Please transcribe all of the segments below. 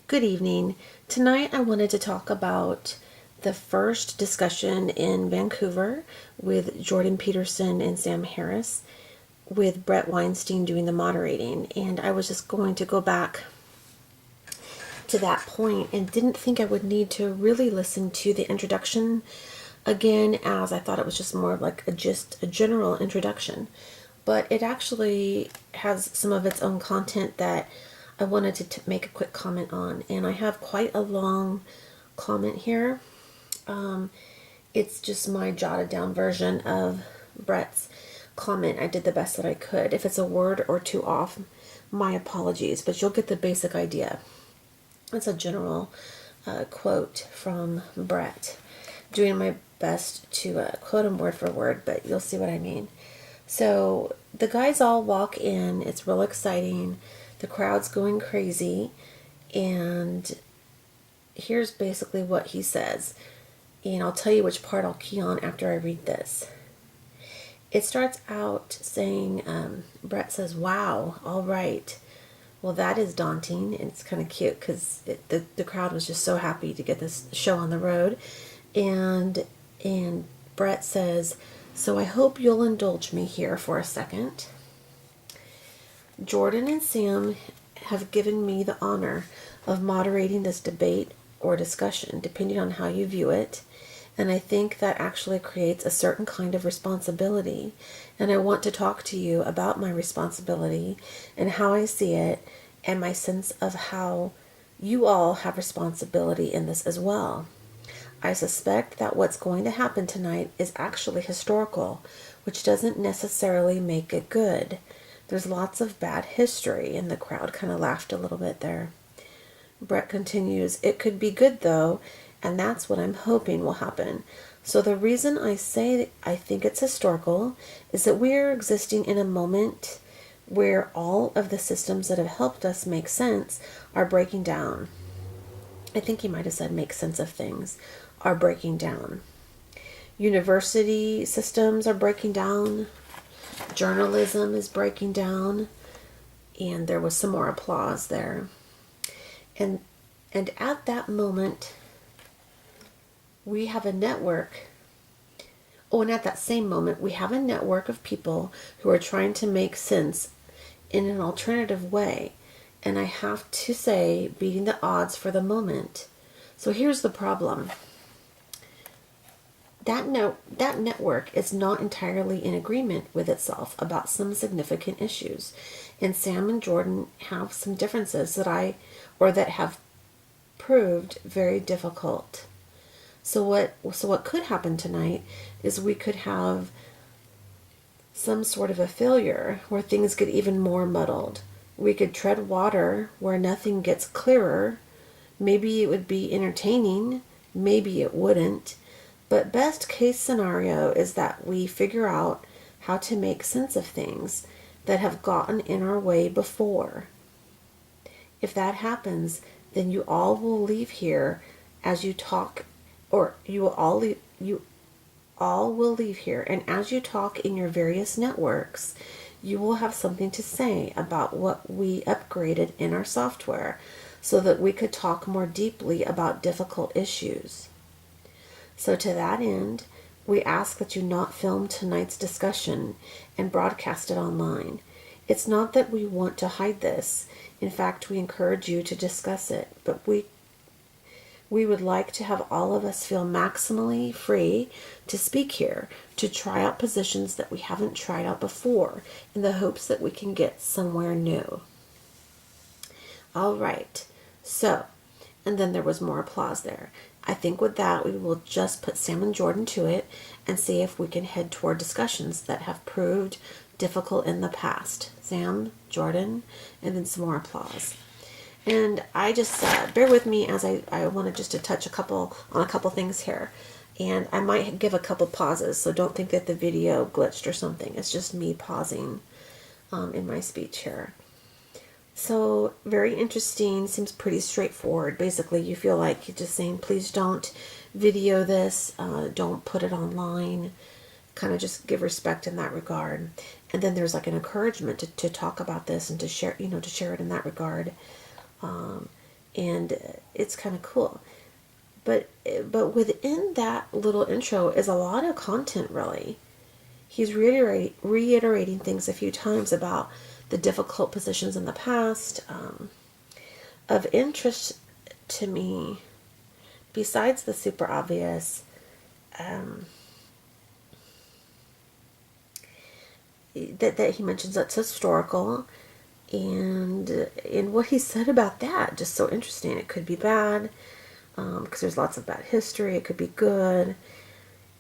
Good evening. Tonight I wanted to talk about the first discussion in Vancouver with Jordan Peterson and Sam Harris, with Bret Weinstein doing the moderating. And I was just going to go back to that point and didn't think I would need to really listen to the introduction again, as I thought it was just more of like a general introduction. But it actually has some of its own content that I wanted to make a quick comment on, and I have quite a long comment here. It's just my jotted down version of Bret's comment. I did the best that I could. If it's a word or two off, my apologies, but you'll get the basic idea. It's a general quote from Bret. Doing my best to quote him word for word, but you'll see what I mean. So the guys all walk in. It's real exciting. The crowd's going crazy, and here's basically what he says, and I'll tell you which part I'll key on after I read this. It starts out saying, Bret says, "Wow, all right." Well, that is daunting, and it's kind of cute because the crowd was just so happy to get this show on the road, and Bret says, "So I hope you'll indulge me here for a second. Jordan and Sam have given me the honor of moderating this debate or discussion, depending on how you view it, and I think that actually creates a certain kind of responsibility, and I want to talk to you about my responsibility and how I see it, and my sense of how you all have responsibility in this as well. I suspect that what's going to happen tonight is actually historical, which doesn't necessarily make it good. There's lots of bad history," and the crowd kind of laughed a little bit there. Bret continues, "It could be good though, and that's what I'm hoping will happen. So the reason I say I think it's historical is that we're existing in a moment where all of the systems that have helped us make sense are breaking down." I think he might have said make sense of things, are breaking down. University systems are breaking down. Journalism is breaking down. And there was some more applause there. And at that moment, we have a network. Oh, and at that same moment, we have a network of people who are trying to make sense in an alternative way. And I have to say, beating the odds for the moment. So here's the problem. That network is not entirely in agreement with itself about some significant issues. And Sam and Jordan have some differences that have proved very difficult. So what could happen tonight is we could have some sort of a failure where things get even more muddled. We could tread water where nothing gets clearer. Maybe it would be entertaining, maybe it wouldn't. But best case scenario is that we figure out how to make sense of things that have gotten in our way before. If that happens, then you all will leave here as you talk, or you all will leave here, and as you talk in your various networks, you will have something to say about what we upgraded in our software so that we could talk more deeply about difficult issues. So to that end, we ask that you not film tonight's discussion and broadcast it online. It's not that we want to hide this. In fact, we encourage you to discuss it, but we would like to have all of us feel maximally free to speak here, to try out positions that we haven't tried out before, in the hopes that we can get somewhere new. All right, so, and then there was more applause there. I think with that, we will just put Sam and Jordan to it and see if we can head toward discussions that have proved difficult in the past. Sam, Jordan, and then some more applause. And I just, bear with me as I wanted just to touch on a couple things here. And I might give a couple pauses, so don't think that the video glitched or something. It's just me pausing in my speech here. So, very interesting, seems pretty straightforward. Basically, you feel like you're just saying, please don't video this, don't put it online, kind of just give respect in that regard. And then there's like an encouragement to talk about this and to share, to share it in that regard. and it's kind of cool. But within that little intro is a lot of content, really. He's reiterating things a few times about the difficult positions in the past. Of interest to me, besides the super obvious, that he mentions that's historical, and in what he said about that, just so interesting. It could be bad, because there's lots of bad history. It could be good.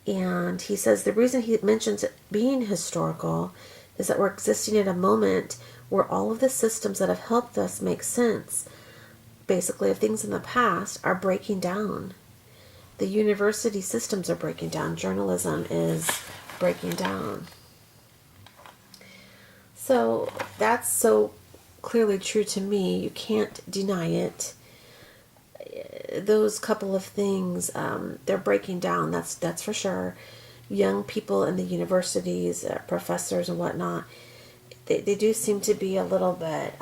And he says the reason he mentions it being historical is that we're existing at a moment where all of the systems that have helped us make sense, basically, of things in the past, are breaking down. The university systems are breaking down. Journalism is breaking down. So that's so clearly true to me. You can't deny it. Those couple of things, they're breaking down. That's for sure. Young people in the universities, professors and whatnot, they do seem to be a little bit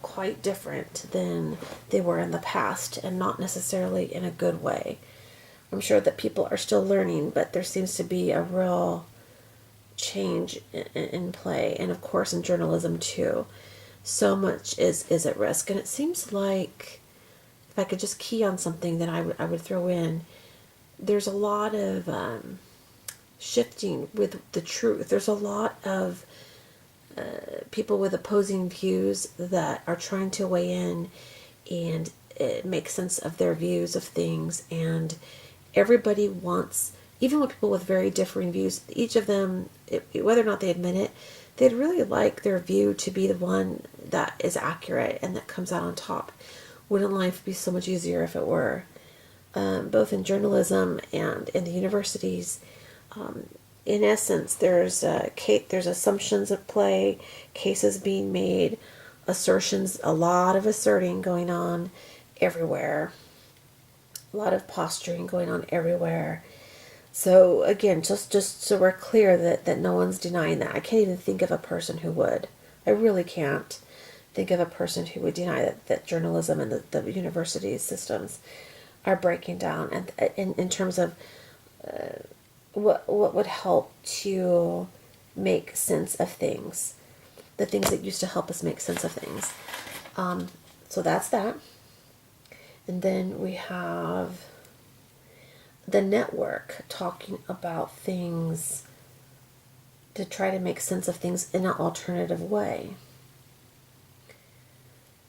quite different than they were in the past, and not necessarily in a good way. I'm sure that people are still learning, but there seems to be a real change in play, and of course in journalism too. So much is at risk, and it seems like, if I could just key on something that I would throw in, there's a lot of shifting with the truth. There's a lot of people with opposing views that are trying to weigh in and make sense of their views of things, and everybody wants, even with people with very differing views, each of them, whether or not they admit it, they'd really like their view to be the one that is accurate and that comes out on top. Wouldn't life be so much easier if it were? Both in journalism and in the universities, in essence, there's assumptions at play, cases being made, assertions, a lot of asserting going on everywhere, a lot of posturing going on everywhere. So again, just so we're clear that no one's denying that. I can't even think of a person who would. I really can't think of a person who would deny that journalism and the university systems are breaking down, and in terms of what would help to make sense of things, the things that used to help us make sense of things. So that's that. And then we have the network talking about things to try to make sense of things in an alternative way.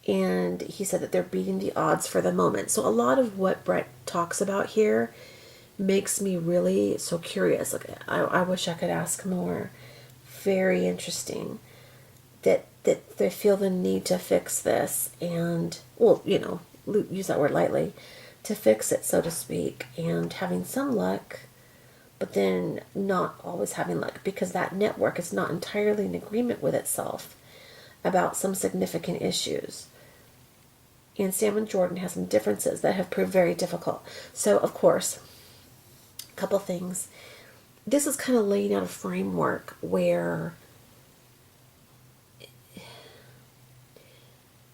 And he said that they're beating the odds for the moment. So a lot of what Bret talks about here makes me really so curious. Like, I wish I could ask more. Very interesting that they feel the need to fix this, and, well, use that word lightly, to fix it, so to speak, and having some luck, but then not always having luck, because that network is not entirely in agreement with itself about some significant issues. And Sam and Jordan have some differences that have proved very difficult. So, of course, a couple things. This is kind of laying out a framework where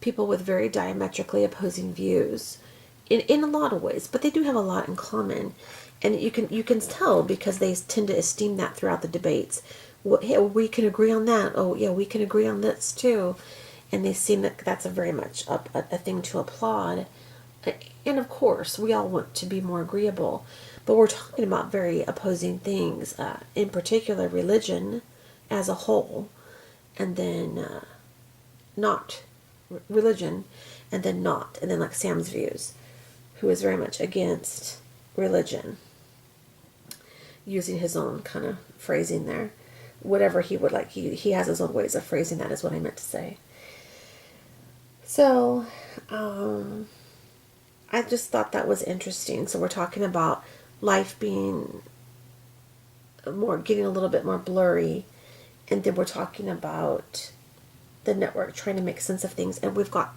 people with very diametrically opposing views, in a lot of ways, but they do have a lot in common, and you can tell because they tend to esteem that throughout the debates. Well, hey, we can agree on that. Oh yeah, we can agree on this too, and they seem that that's a very much a thing to applaud. And of course, we all want to be more agreeable, but we're talking about very opposing things. In particular, religion as a whole, and then not religion, and then not, and then like Sam's views, who is very much against religion, using his own kind of phrasing there. Whatever he would like, he has his own ways of phrasing that, is what I meant to say. So, I just thought that was interesting. So we're talking about life being getting a little bit more blurry, and then we're talking about the network trying to make sense of things, and we've got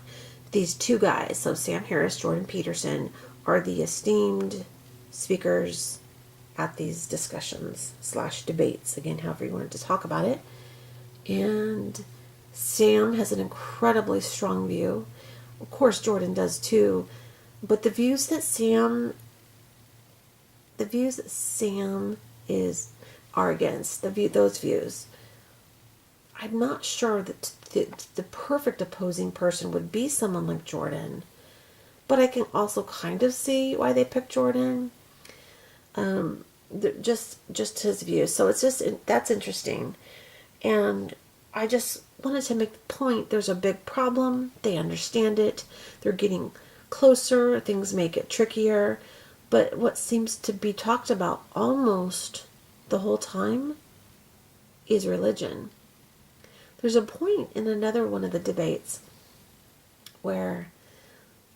these two guys, so Sam Harris, Jordan Peterson, are the esteemed speakers at these discussions / debates, again, however you wanted to talk about it. And Sam has an incredibly strong view. Of course, Jordan does too. But the views that Sam are against, those views, I'm not sure that the perfect opposing person would be someone like Jordan. But I can also kind of see why they picked Jordan. Just his views. So it's just, that's interesting. And I just wanted to make the point, there's a big problem. They understand it. They're getting closer. Things make it trickier. But what seems to be talked about almost the whole time is religion. There's a point in another one of the debates where,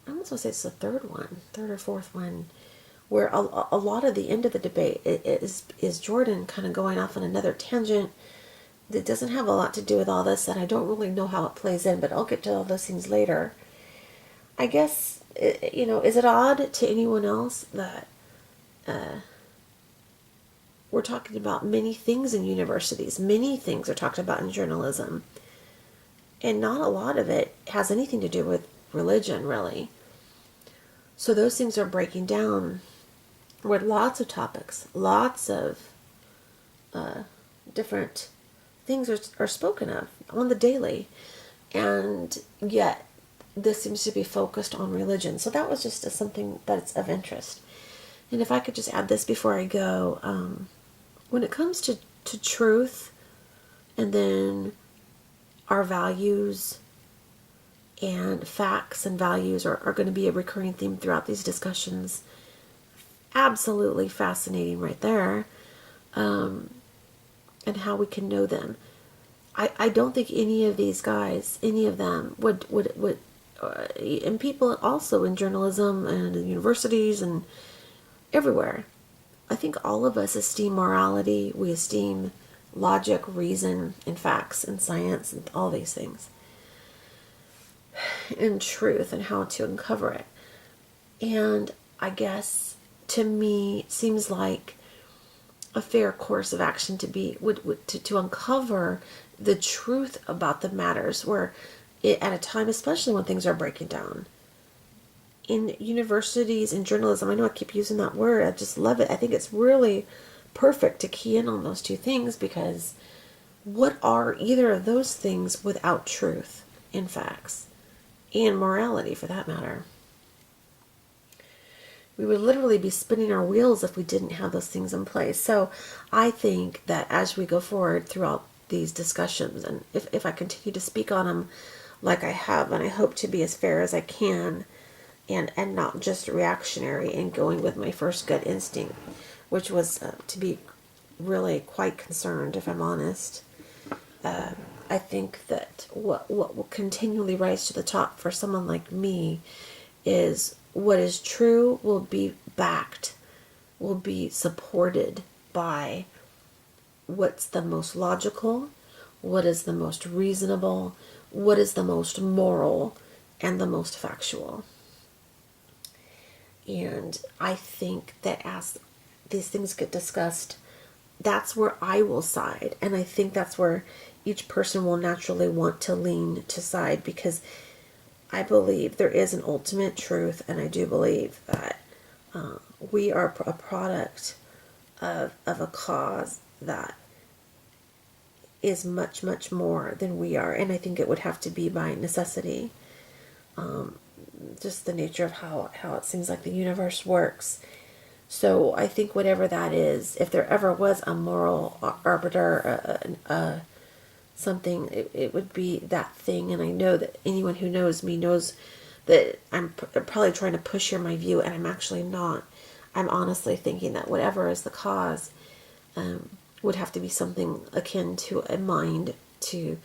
I almost want to say it's the third or fourth one, where a lot of the end of the debate is Jordan kind of going off on another tangent that doesn't have a lot to do with all this, and I don't really know how it plays in, but I'll get to all those things later. I guess, is it odd to anyone else that we're talking about many things in universities, many things are talked about in journalism, and not a lot of it has anything to do with religion, really. So those things are breaking down with lots of topics, lots of different things are spoken of on the daily, and yet this seems to be focused on religion. So that was just something that's of interest. And if I could just add this before I go, when it comes to truth, and then our values and facts and values are going to be a recurring theme throughout these discussions. Absolutely fascinating right there. And how we can know them. I don't think any of these guys, any of them would and people also in journalism and in universities and everywhere, I think all of us esteem morality, we esteem logic, reason, and facts, and science, and all these things. And truth, and how to uncover it. And I guess, to me, it seems like a fair course of action to be to uncover the truth about the matters where at a time, especially when things are breaking down. In universities, in journalism, I know I keep using that word, I just love it. I think it's really perfect to key in on those two things, because what are either of those things without truth and facts and morality, for that matter? We would literally be spinning our wheels if we didn't have those things in place. So I think that as we go forward throughout these discussions, and if I continue to speak on them like I have, and I hope to be as fair as I can, and not just reactionary and going with my first gut instinct, which was to be really quite concerned, if I'm honest. I think that what will continually rise to the top for someone like me is what is true will be backed, will be supported by what's the most logical, what is the most reasonable, what is the most moral, and the most factual. And I think that as these things get discussed, that's where I will side. And I think that's where each person will naturally want to lean to side, because I believe there is an ultimate truth, and I do believe that we are a product of a cause that is much, much more than we are. And I think it would have to be by necessity. Just the nature of how it seems like the universe works. So I think whatever that is, if there ever was a moral arbiter, something, it would be that thing. And I know that anyone who knows me knows that I'm probably trying to push here my view, and I'm actually not. I'm honestly thinking that whatever is the cause would have to be something akin to a mind, to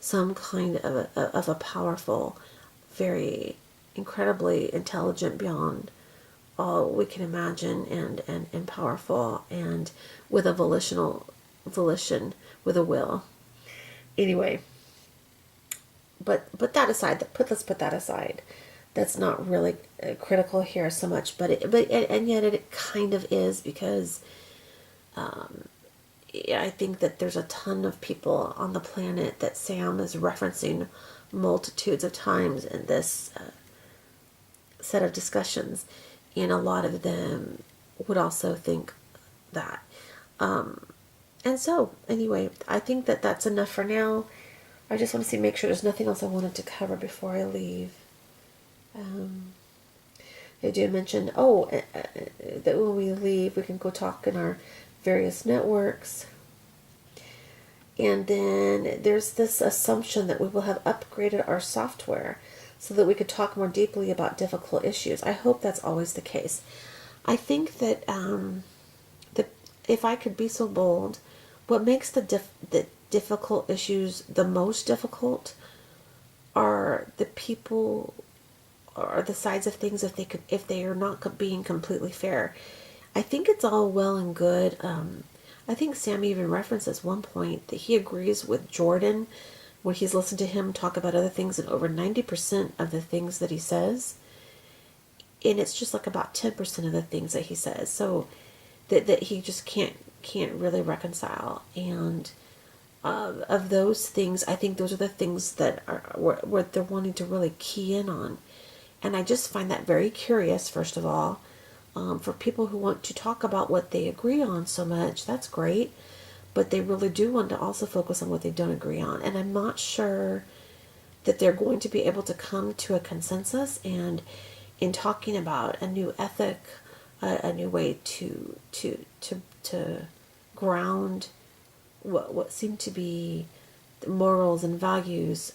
some kind of a powerful, very incredibly intelligent, beyond all we can imagine, and powerful, and with a volition, with a will. Anyway, but that aside, let's put that aside. That's not really critical here so much, but yet it kind of is, because I think that there's a ton of people on the planet that Sam is referencing multitudes of times in this set of discussions, and a lot of them would also think that. And so, anyway, I think that that's enough for now. I just want to make sure there's nothing else I wanted to cover before I leave. I do mention, that when we leave, we can go talk in our various networks. And then there's this assumption that we will have upgraded our software so that we could talk more deeply about difficult issues. I hope that's always the case. I think that if I could be so bold, what makes the difficult issues the most difficult are the people or the sides of things if they are not being completely fair. I think it's all well and good. I think Sam even references one point that he agrees with Jordan when he's listened to him talk about other things, and over 90% of the things that he says, and it's just like about 10% of the things that he says, so that he just can't really reconcile. And of those things, I think those are the things that are where they're wanting to really key in on. And I just find that very curious, first of all. For people who want to talk about what they agree on so much, that's great. But they really do want to also focus on what they don't agree on. And I'm not sure that they're going to be able to come to a consensus. And in talking about a new ethic, a new way to ground what seem to be morals and values,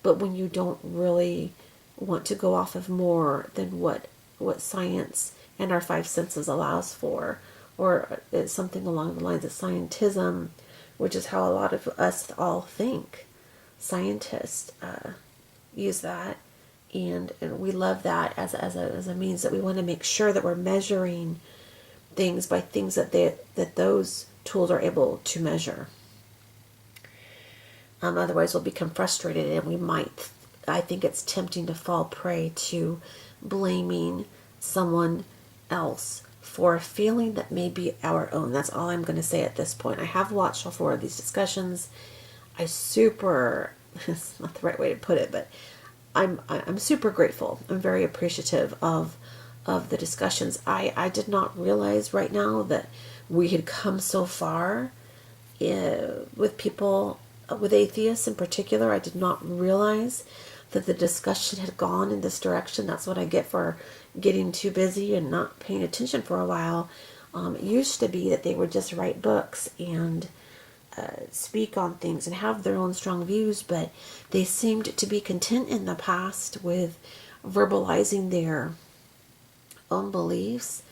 but when you don't really want to go off of more than what science and our five senses allows for, or something along the lines of scientism, which is how a lot of us all think. Scientists use that, and we love that as a means that we want to make sure that we're measuring things by things that those tools are able to measure. Otherwise, we'll become frustrated, and we might. I think it's tempting to fall prey to blaming someone else for a feeling that may be our own. That's all I'm going to say at this point. I have watched all four of these discussions. It's not the right way to put it, but I'm super grateful. I'm very appreciative of the discussions. I did not realize right now that we had come so far with people, with atheists in particular. I did not realize that the discussion had gone in this direction. That's what I get for getting too busy and not paying attention for a while. It used to be that they would just write books and speak on things and have their own strong views, but they seemed to be content in the past with verbalizing their own beliefs,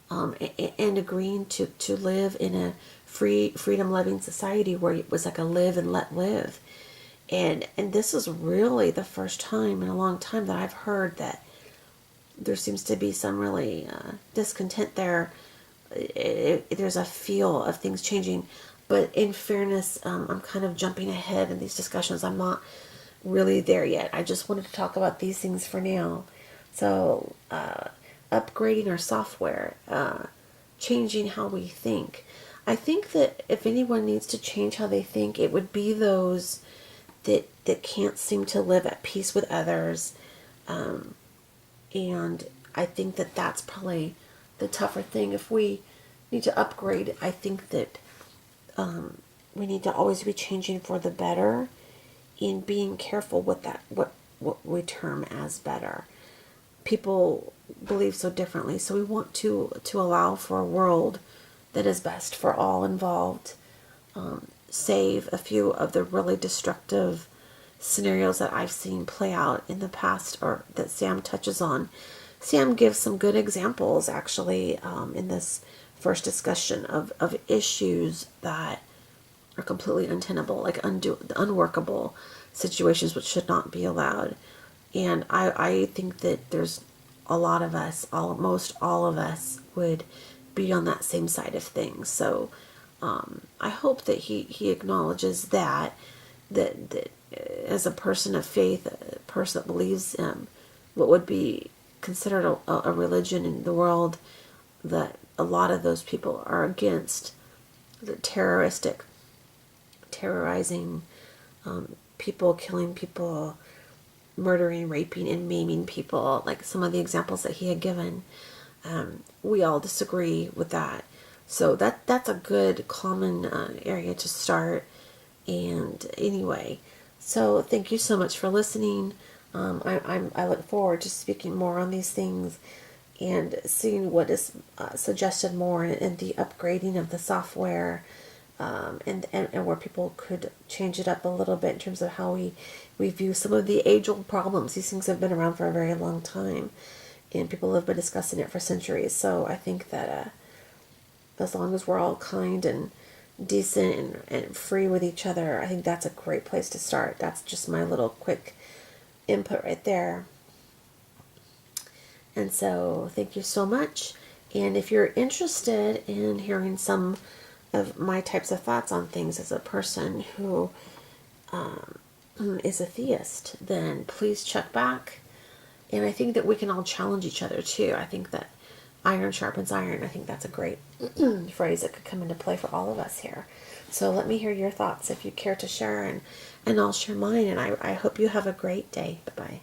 and agreeing to live in a freedom-loving society where it was like a live and let live. And this is really the first time in a long time that I've heard that there seems to be some really discontent there. There's a feel of things changing. But in fairness, I'm kind of jumping ahead in these discussions. I'm not really there yet. I just wanted to talk about these things for now. So, upgrading our software, changing how we think. I think that if anyone needs to change how they think, it would be those that can't seem to live at peace with others. And I think that that's probably the tougher thing. If we need to upgrade, I think that we need to always be changing for the better, in being careful with what we term as better. People believe so differently, so we want to allow for a world that is best for all involved. Save a few of the really destructive scenarios that I've seen play out in the past, or that Sam touches on. Sam gives some good examples, actually, in this first discussion of issues that are completely untenable, like unworkable situations which should not be allowed. And I think that there's a lot of us, almost all of us, would be on that same side of things. So I hope that he acknowledges that as a person of faith, a person that believes what would be considered a religion in the world, that a lot of those people are against the terrorizing people, killing people, murdering, raping, and maiming people, like some of the examples that he had given. We all disagree with that. So that's a good common area to start. And anyway, so thank you so much for listening. I look forward to speaking more on these things and seeing what is suggested more in the upgrading of the software, and where people could change it up a little bit in terms of how we view some of the age-old problems. These things have been around for a very long time, and people have been discussing it for centuries. So I think that as long as we're all kind and decent and free with each other, I think that's a great place to start. That's just my little quick input right there. And so thank you so much. And if you're interested in hearing some of my types of thoughts on things as a person who is a theist, then please check back. And I think that we can all challenge each other too. I think that iron sharpens iron. I think that's a great phrase that could come into play for all of us here. So let me hear your thoughts if you care to share, and I'll share mine. And I hope you have a great day. Bye-bye.